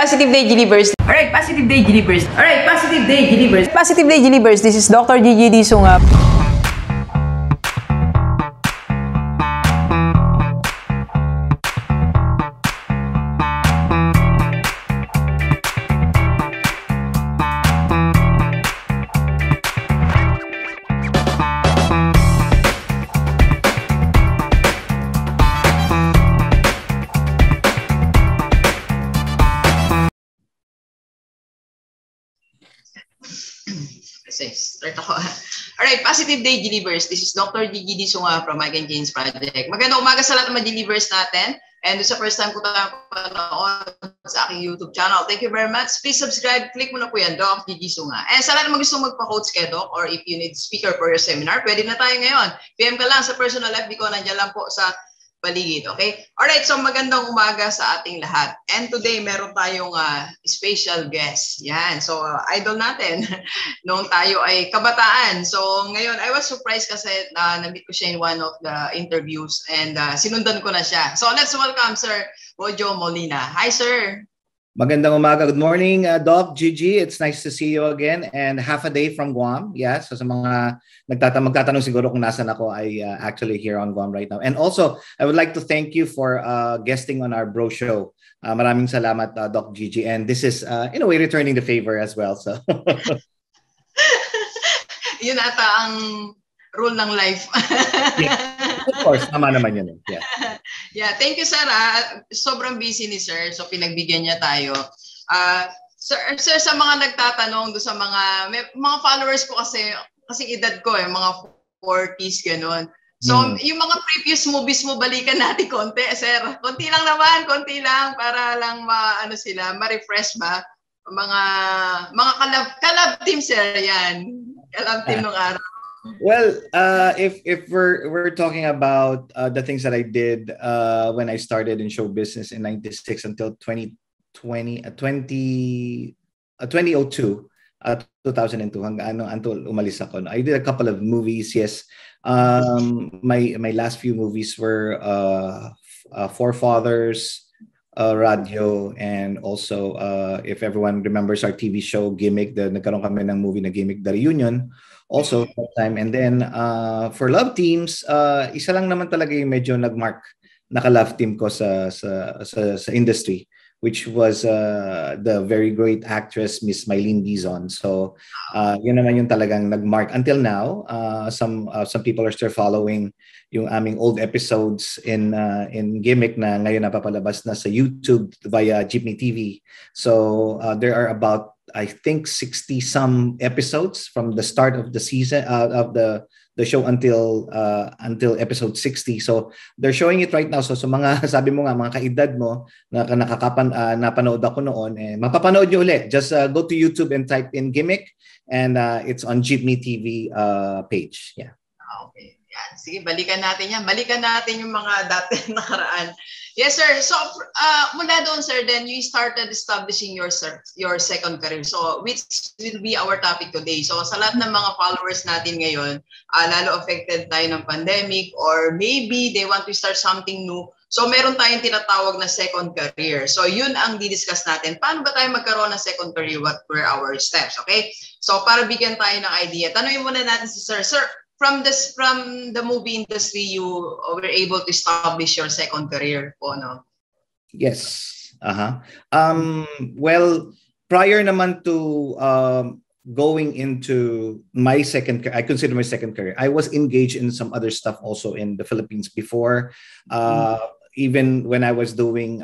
Positive Day Gilibers. Alright, Positive Day Gilibers. Alright, Positive Day Gilibers. Positive Day Gilibers. This is Dr. Gigi Disunga. Start ako. Alright, Positive Day Gilibers. This is Dr. Gigi Disunga from Mike and James Project. Magandang umaga sa lahat ng mga Gilibers natin. And sa first time ko tayo panood sa aking YouTube channel. Thank you very much. Please subscribe. Click mo na po yan, Doc Gigi Sunga. And sa lahat ng mga gusto magpa-coach kay Doc or if you need speaker for your seminar, pwede na tayo ngayon. PM ka lang sa personal FB ko. Nandiyan lang po sa paligid, okay? Alright, so magandang umaga sa ating lahat. And today, meron tayong special guest. Yan, so idol natin noong tayo ay kabataan. So ngayon, I was surprised kasi na-meet ko siya in one of the interviews and sinundan ko na siya. So let's welcome Sir Bojo Molina. Hi, sir! Magandang umaga. Good morning, Doc Gigi. It's nice to see you again and half a day from Guam. Yeah, so sa mga magtatanong siguro kung nasan ako, I actually here on Guam right now. And also, I would like to thank you for guesting on our bro show. Maraming salamat, Doc Gigi. And this is, in a way, returning the favor as well. So. Yun ata ang rule ng life. Yeah. Of course, tama naman yun. Yeah. Yeah, thank you, sir. Sobrang busy ni sir, so pinagbigyan niya tayo. Sir, sa mga nagtatanong do sa mga followers ko kasi edad ko mga 40s ganun. So, yung mga previous movies mo, balikan natin konti, sir. Konti lang naman, konti lang para lang ma-refresh ba? Mga kalab team, sir, yan. Kalab team nung araw. Well, if we're talking about the things that I did when I started in show business in '96 until 2002, 2002 until umalis ako. I did a couple of movies. Yes, my last few movies were Forefathers, Radio, and also if everyone remembers our TV show Gimmick, nagkaroon kami ng movie na Gimmick, The Reunion. Also that time. And then for love teams, isa lang naman talaga yung medyo naka-love team ko sa industry, which was the very great actress Miss Mylene Dizon. So yun naman yung talagang nag-mark until now. Some people are still following yung aming old episodes in Gimmick na ngayon napapalabas na sa YouTube via Jeepney TV. So there are about I think 60 some episodes from the start of the season of the show until episode 60. So they're showing it right now. So mga sabi mo nga mga kaedad mo na napanood ako noon, mapapanood niyo ulit. Just go to YouTube and type in Gimmick and it's on Jeepney TV page. Yeah. Okay. Yan. Sige, balikan natin yan. Balikan natin yung mga dati nakaraan. Yes, sir. So, mula doon, sir, then you started establishing your second career. So, which will be our topic today. So, sa lahat ng mga followers natin ngayon, lalo affected tayo ng pandemic or maybe they want to start something new. So, meron tayong tinatawag na second career. So, yun ang didiscuss natin. Paano ba tayo magkaroon ng second career? What were our steps? Okay? So, para bigyan tayo ng idea, tanungin muna natin si sir. Sir, from the movie industry, you were able to establish your second career po, no? Yes. Well, prior naman to going into my second career, I consider my second career, I was engaged in some other stuff also in the Philippines before. Even when I was doing,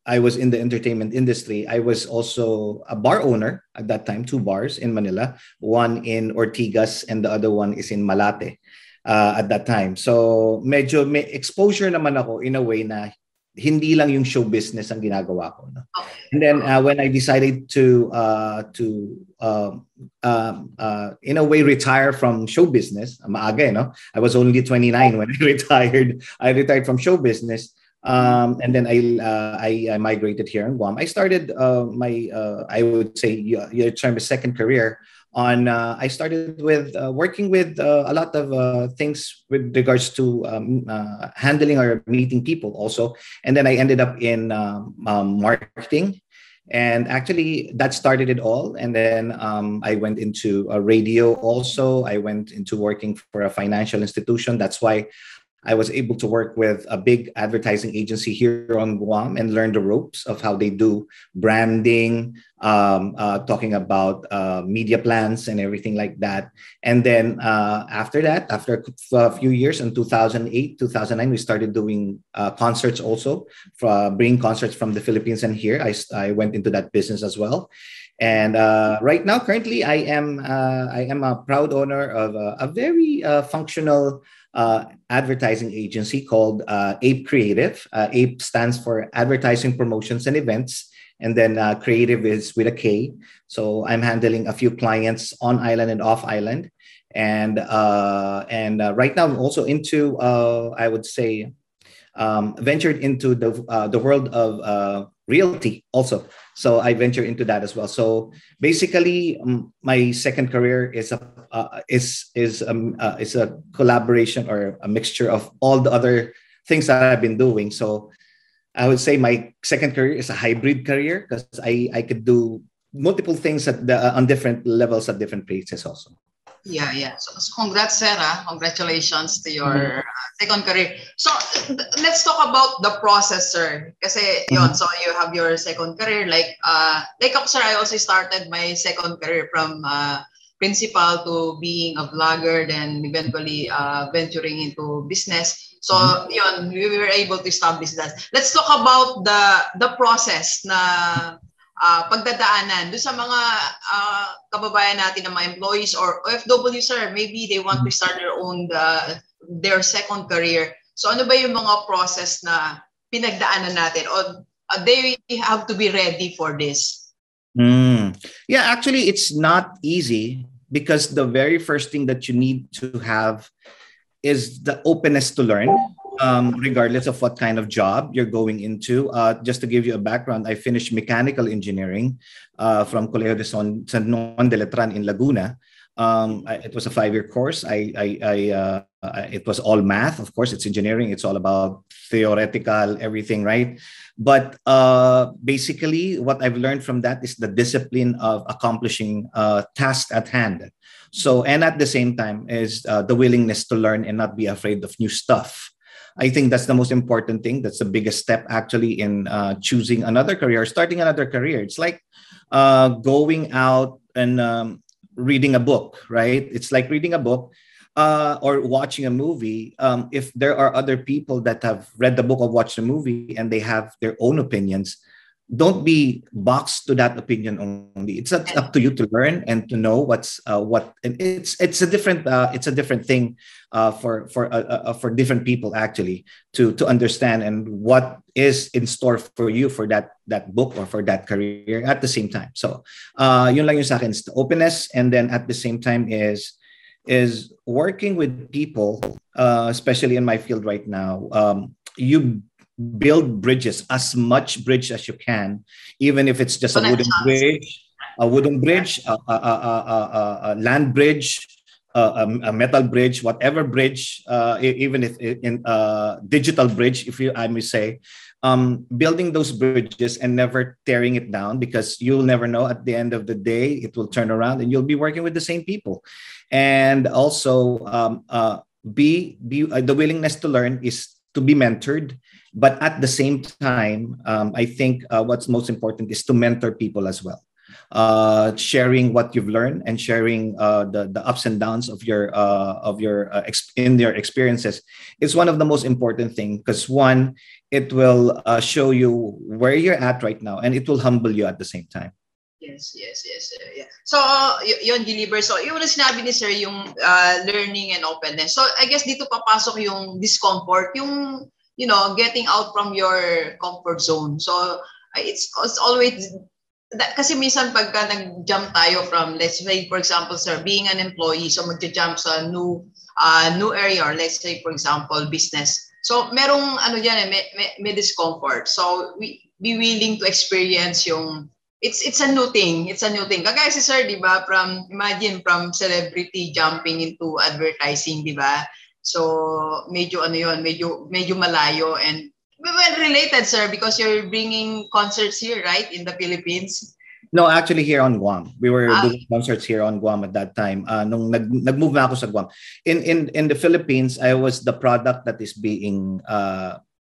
I was in the entertainment industry. I was also a bar owner at that time, 2 bars in Manila, one in Ortigas and the other one is in Malate at that time. So medyo may exposure naman ako in a way na hindi lang yung show business ang ginagawa ko. No? And then when I decided to in a way retire from show business, maaga, no? I was only 29 when I retired. I retired from show business. And then I migrated here in Guam. I started I would say your term is second career on. I started with working with a lot of things with regards to handling or meeting people also, and then I ended up in marketing And actually, that started it all. And then I went into a radio also. I went into working for a financial institution. That's why I was able to work with a big advertising agency here on Guam and learn the ropes of how they do branding, talking about media plans and everything like that. And then after that, after a few years in 2008, 2009, we started doing concerts also, bringing concerts from the Philippines and here. I went into that business as well. And right now, currently, I am a proud owner of a very functional advertising agency called APE Creative. APE stands for Advertising Promotions and Events, and then Creative is with a K. So I'm handling a few clients on island and off island, and right now I'm also into I would say ventured into the world of realty also. So I venture into that as well. So basically, my second career is a collaboration or a mixture of all the other things that I've been doing. So I would say my second career is a hybrid career because I could do multiple things on different levels at different places also. Yeah, yeah. So congrats, Sarah. Congratulations to your second career. So let's talk about the process, sir. Kasi yon, so you have your second career. Like ako, sir, I also started my second career from principal to being a vlogger, then eventually venturing into business. So yon, we were able to establish that. Let's talk about the process na pagdadaanan do sa mga kababayan natin na mga employees or OFW, sir, maybe they want to start their second career. So ano ba yung mga process na pinagdaanan natin or they have to be ready for this? Yeah, actually it's not easy because the very first thing that you need to have is the openness to learn. Regardless of what kind of job you're going into. Just to give you a background, I finished mechanical engineering from Colegio de San Juan de Letran in Laguna. It was a 5-year course. It was all math. Of course, it's engineering. It's all about theoretical, everything, right? But basically, what I've learned from that is the discipline of accomplishing tasks at hand. So, and at the same time is the willingness to learn and not be afraid of new stuff. I think that's the most important thing. That's the biggest step actually in choosing another career, starting another career. It's like going out and reading a book, right? It's like reading a book or watching a movie. If there are other people that have read the book or watched the movie and they have their own opinions, don't be boxed to that opinion only. It's up to you to learn and to know what's what. And it's a different thing for different people actually to understand and what is in store for you for that book or for that career at the same time. So yun lang yung sa akin, openness, and then at the same time is working with people, especially in my field right now. You build bridges, as much bridge as you can, even if it's just a wooden bridge, a land bridge, a metal bridge, whatever bridge, even if in digital bridge, I may say, building those bridges and never tearing it down, because you'll never know at the end of the day, it will turn around and you'll be working with the same people. And also the willingness to learn is to be mentored. But at the same time, I think what's most important is to mentor people as well. Sharing what you've learned and sharing the ups and downs of your experiences is one of the most important things, because one, it will show you where you're at right now, and it will humble you at the same time. Yes. Yeah. So, yun, Giliber. So, yung sinabi ni Sir, yung learning and openness. So, I guess dito papasok yung discomfort, yung getting out from your comfort zone. So it's always that, kasi minsan pagka nag-jump tayo from, let's say for example, sir, being an employee, so magja-jump sa new area, or let's say for example business. So merong may discomfort. So we be willing to experience yung it's a new thing. It's a new thing. Kagaya si sir, di ba, imagine from celebrity jumping into advertising, di ba? So medyo medyo malayo, and Well, related, sir, because you're bringing concerts here, right, in the Philippines. No, actually here on Guam. We were Ah, doing concerts here on Guam at that time. Nung nag-move na ako sa Guam. In the Philippines, I was the product that is being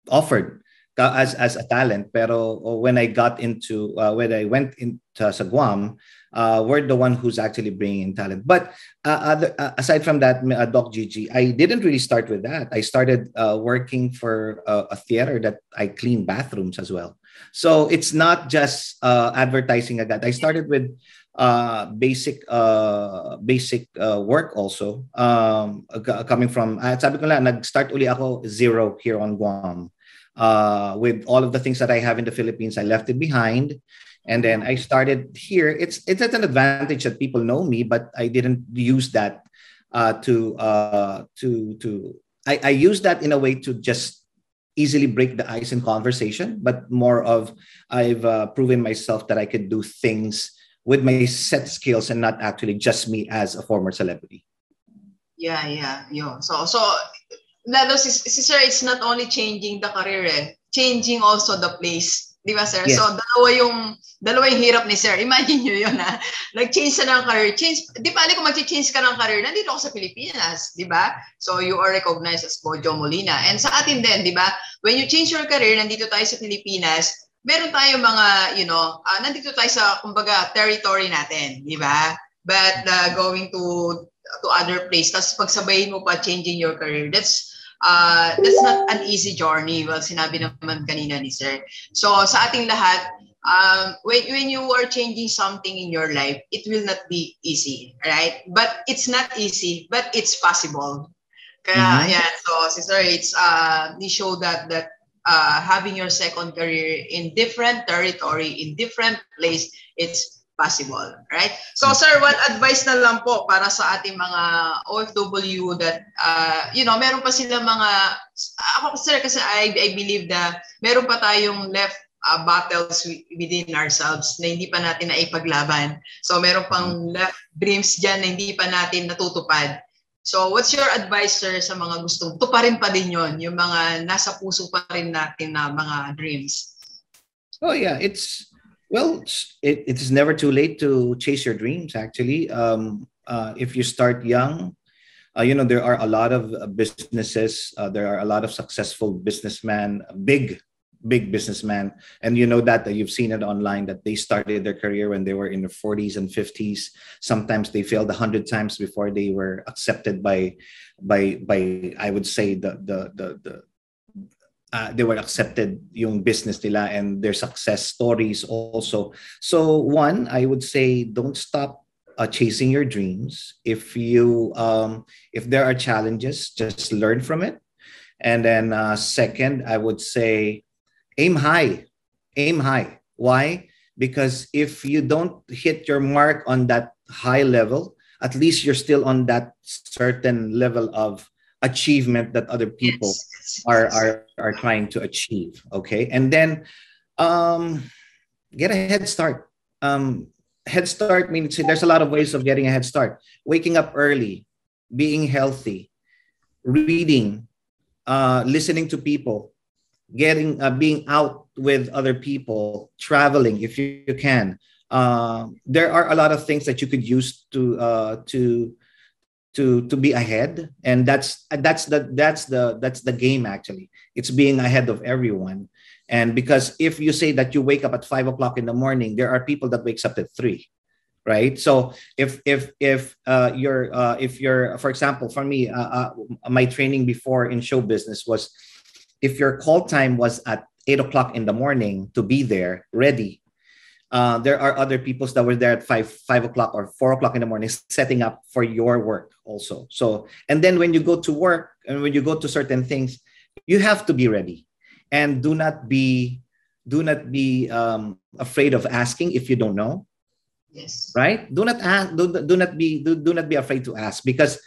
offered as a talent. Pero when I got into when I went into sa Guam, we're the one who's actually bringing in talent. But aside from that, Doc Gigi, I didn't really start with that. I started working for a theater that I clean bathrooms as well. So it's not just advertising agad. I started with basic work also. Coming from, sabi ko lang, nag-start uli ako zero here on Guam. With all of the things that I have in the Philippines, I left it behind. And then I started here. It's an advantage that people know me, but I didn't use that I use that in a way to just easily break the ice in conversation, but more of I've proven myself that I could do things with my set skills and not actually just me as a former celebrity. yeah. So, lalo si Sir, it's not only changing the career, changing also the place. Di ba, sir? Yes. So, dalawa yung hirap ni sir. Imagine nyo yun, ha? Nag-change na ng career. Di ba, kung mag-change ka ng career, nandito ako sa Pilipinas, di ba? So, you are recognized as Bojo Molina. And sa atin din, di ba? When you change your career, nandito tayo sa Pilipinas, meron tayong mga, nandito tayo sa, kumbaga, territory natin, di ba? But going to other place, tapos pagsabayin mo pa changing your career, that's not an easy journey. Well, sinabi naman kanina ni sir. So sa ating lahat, when you are changing something in your life, it will not be easy, right? But it's not easy, but it's possible. Kaya yeah, so si sir, it's they show that having your second career in different territory, in different place, it's possible, right? So sir, what advice na lang po para sa ating mga OFW that meron pa sila mga ako sir kasi I believe that meron pa tayong left battles within ourselves na hindi pa natin naipaglaban. So meron pang left dreams diyan na hindi pa natin natutupad. So what's your advice, sir, sa mga gustong tuparin pa din yon, yung mga nasa puso pa rin natin na mga dreams? Oh yeah, it is never too late to chase your dreams. Actually, if you start young, there are a lot of businesses. There are a lot of successful businessmen, big businessmen, and you know that you've seen it online that they started their career when they were in their 40s and 50s. Sometimes they failed 100 times before they were accepted by I would say they were accepted yung business nila and their success stories also. So one, I would say don't stop chasing your dreams. If there are challenges, just learn from it. And then second, I would say aim high. Why? Because if you don't hit your mark on that high level, at least you're still on that certain level of achievement that other people are trying to achieve. Okay. And then get a head start. Head start means there's a lot of ways of getting a head start. Waking up early, being healthy, reading, listening to people, being out with other people, traveling if you can. There are a lot of things that you could use to be ahead, and that's the game. Actually, it's being ahead of everyone. And because if you say that you wake up at 5 o'clock in the morning, there are people that wakes up at 3, right? So if you're for example, for me, my training before in show business was if your call time was at 8 o'clock in the morning to be there ready, there are other people that were there at 5 o'clock or 4 o'clock in the morning setting up for your work also. So, and then when you go to work and when you go to certain things, you have to be ready, and do not be afraid of asking if you don't know. Yes. Right? Do not be afraid to ask, because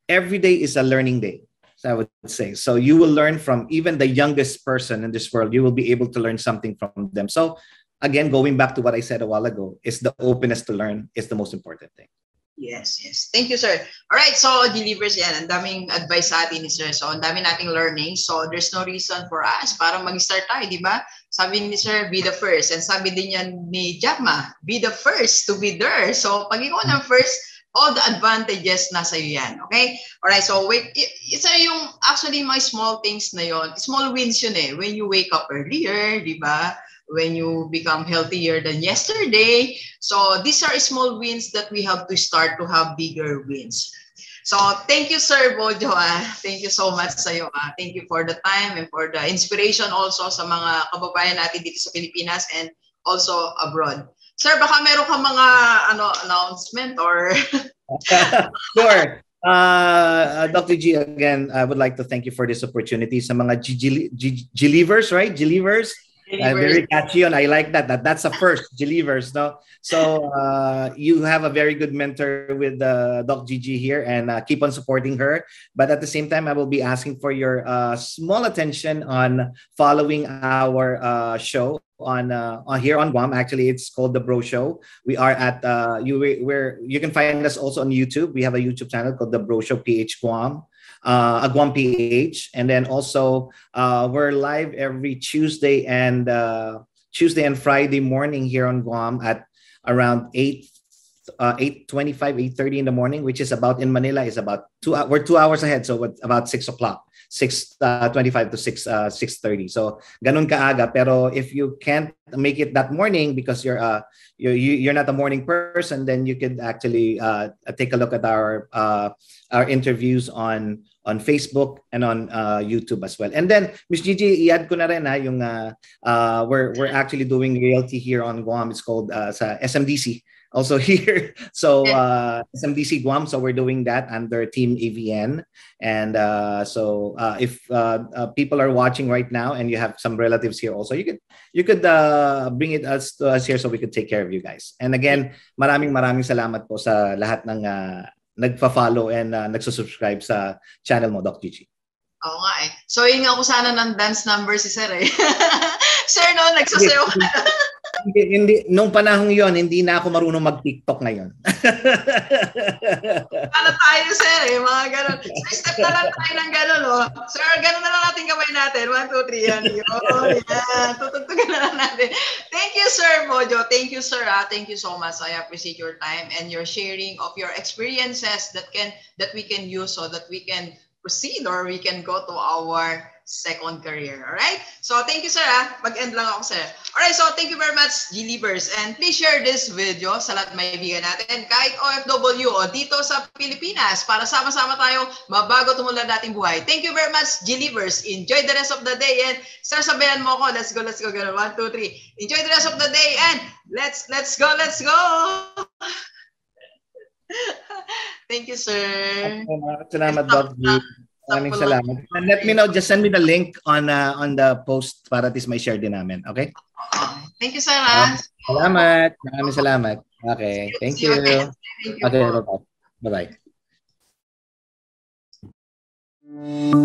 every day is a learning day. I would say. So you will learn from even the youngest person in this world. You will be able to learn something from them. So again, going back to what I said a while ago, is the openness to learn is the most important thing. Yes, yes. Thank you, sir. All right, so delivers yan. Ang daming advice sa atin ni sir. So, ang dami nating learning. So, there's no reason for us para mag-start tayo, di ba? Sabi ni sir, be the first. And sabi din yan ni Jackma, be the first to be there. So, pag ikaw ng first, all the advantages nasa iyo yan. Okay? All right, so wait. Isa yung actually my small things na yon. Small wins yun eh. When you wake up earlier, di ba? When you become healthier than yesterday. So these are small wins that we have to start to have bigger wins. So thank you, Sir Bojo. Thank you so much sa iyo. Thank you for the time and for the inspiration also sa mga kababayan natin dito sa Pilipinas and also abroad. Sir, baka meron ka mga announcement or... Sure. Dr. G, again, I would like to thank you for this opportunity. Sa mga G-Levers, right? G-Levers. Very catchy on. I like that. That's a first, G-Levers, no? So you have a very good mentor with Doc Gigi here, and keep on supporting her. But at the same time, I will be asking for your small attention on following our show on here on Guam. Actually, it's called The Bro Show. We are at you can find us also on YouTube. We have a YouTube channel called The Bro Show PH Guam. Guam PH, and then also we're live every Tuesday and Friday morning here on Guam at around 8:25, 8:30 in the morning, which is about in Manila is about we're 2 hours ahead, so about 6 o'clock. 6:25 to 6:30. So ganun kaaga. Pero if you can't make it that morning because you're not a morning person, then you could actually take a look at our interviews on Facebook and on YouTube as well. And then Miss Gigi, i-add ko na rin yung we're actually doing realty here on Guam. It's called sa SMDC. Also here, so SMDC Guam. So we're doing that under Team AVN, and so if people are watching right now and you have some relatives here, also you could bring it to us here so we could take care of you guys. And again, maraming salamat po sa lahat ng nagpa-follow and nagsusubscribe sa channel mo, Doc Gigi. Oo nga eh. So yun ako sana ng dance number si Sir eh. Sir, no, nagsasayaw ka. Hindi, nung panahon yon hindi na ako marunong mag-TikTok ngayon. Ano tayo, sir, eh, mga gano'n. So, step na lang tayo ng gano'n, oh. Sir, gano'n na lang natin kamay natin. 1, 2, 3, yan. Oh, yan. Tutugtugan na lang natin. Thank you, Sir Mojo. Thank you, sir. Thank you so much. I appreciate your time and your sharing of your experiences that we can use so that we can proceed or we can go to our second career. All right? So, thank you, sir. Mag-end lang ako, sir. All right, so thank you very much, G-Livers. And please share this video sa lahat may ibigan natin, kahit OFW o dito sa Pilipinas, para sama-sama tayo mabago tumulad nating buhay. Thank you very much, G-Livers. Enjoy the rest of the day. And, sir, sabayan mo ako. Let's go. Ganun. 1, 2, 3. Enjoy the rest of the day. And let's go. Thank you, sir. Salamat, Doc. Maraming salamat. And let me know, just send me the link on the post para at least may share din namin. Okay? Thank you, sir. Salamat. Maraming salamat. Okay. Thank you. Okay, bye-bye. Bye-bye.